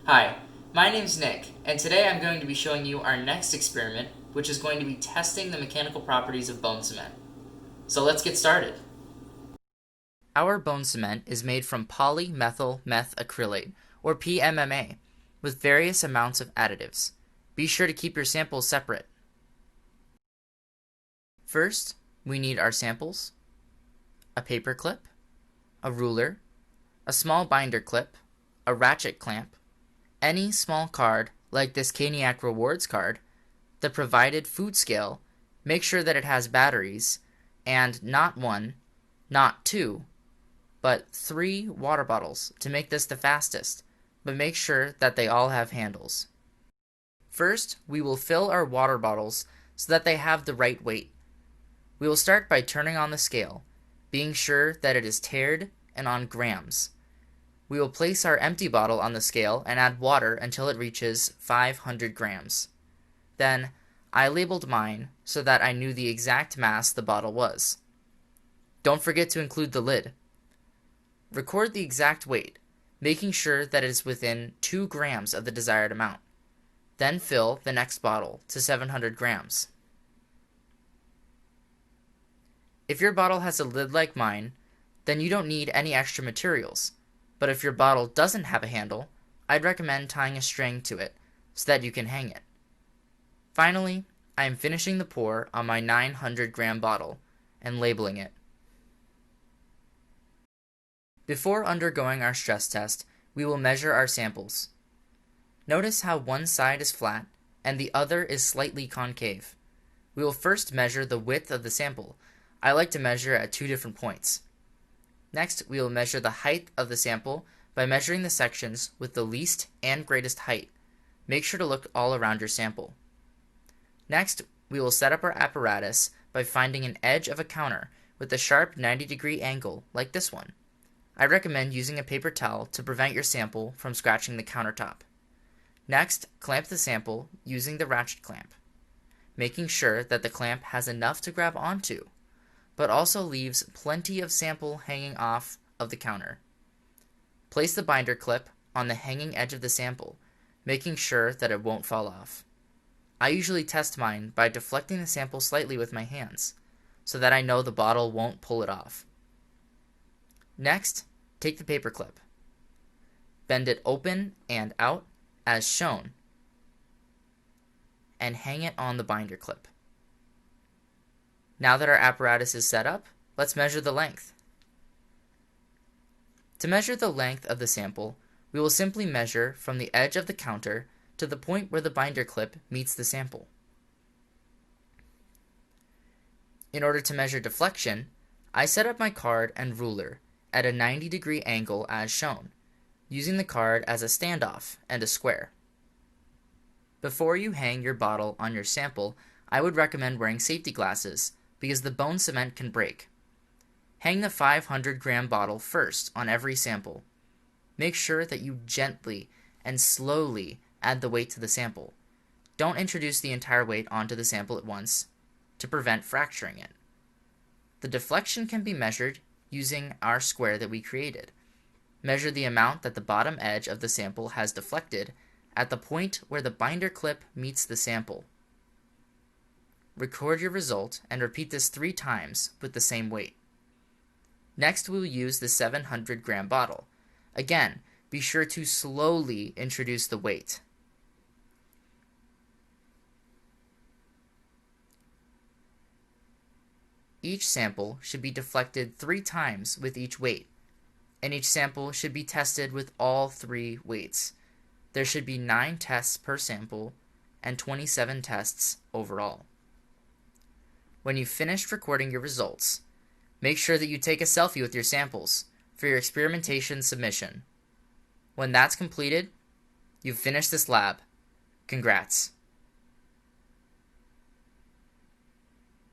Hi, my name's Nick, and today I'm going to be showing you our next experiment, which is going to be testing the mechanical properties of bone cement. So let's get started. Our bone cement is made from polymethyl methacrylate, or PMMA, with various amounts of additives. Be sure to keep your samples separate. First, we need our samples, a paper clip, a ruler, a small binder clip, a ratchet clamp, any small card like this Caniac Rewards card, the provided food scale, make sure that it has batteries, and not one, not two, but 3 water bottles to make this the fastest, but make sure that they all have handles. First, we will fill our water bottles so that they have the right weight. We will start by turning on the scale, being sure that it is tared and on grams. We will place our empty bottle on the scale and add water until it reaches 500 grams. Then, I labeled mine so that I knew the exact mass the bottle was. Don't forget to include the lid. Record the exact weight, making sure that it is within 2 grams of the desired amount. Then fill the next bottle to 700 grams. If your bottle has a lid like mine, then you don't need any extra materials. But if your bottle doesn't have a handle, I'd recommend tying a string to it so that you can hang it. Finally, I am finishing the pour on my 900-gram bottle and labeling it. Before undergoing our stress test, we will measure our samples. Notice how one side is flat and the other is slightly concave. We will first measure the width of the sample. I like to measure at 2 different points. Next, we will measure the height of the sample by measuring the sections with the least and greatest height. Make sure to look all around your sample. Next, we will set up our apparatus by finding an edge of a counter with a sharp 90-degree angle like this one. I recommend using a paper towel to prevent your sample from scratching the countertop. Next, clamp the sample using the ratchet clamp, making sure that the clamp has enough to grab onto, but also leaves plenty of sample hanging off of the counter. Place the binder clip on the hanging edge of the sample, making sure that it won't fall off. I usually test mine by deflecting the sample slightly with my hands, so that I know the bottle won't pull it off. Next, take the paper clip. Bend it open and out as shown, and hang it on the binder clip. Now that our apparatus is set up, let's measure the length. To measure the length of the sample, we will simply measure from the edge of the counter to the point where the binder clip meets the sample. In order to measure deflection, I set up my card and ruler at a 90-degree angle as shown, using the card as a standoff and a square. Before you hang your bottle on your sample, I would recommend wearing safety glasses because the bone cement can break. Hang the 500-gram bottle first on every sample. Make sure that you gently and slowly add the weight to the sample. Don't introduce the entire weight onto the sample at once to prevent fracturing it. The deflection can be measured using our square that we created. Measure the amount that the bottom edge of the sample has deflected at the point where the binder clip meets the sample. Record your result and repeat this 3 times with the same weight. Next, we will use the 700-gram bottle. Again, be sure to slowly introduce the weight. Each sample should be deflected 3 times with each weight, and each sample should be tested with all 3 weights. There should be 9 tests per sample and 27 tests overall. When you've finished recording your results, make sure that you take a selfie with your samples for your experimentation submission. When that's completed, you've finished this lab. Congrats!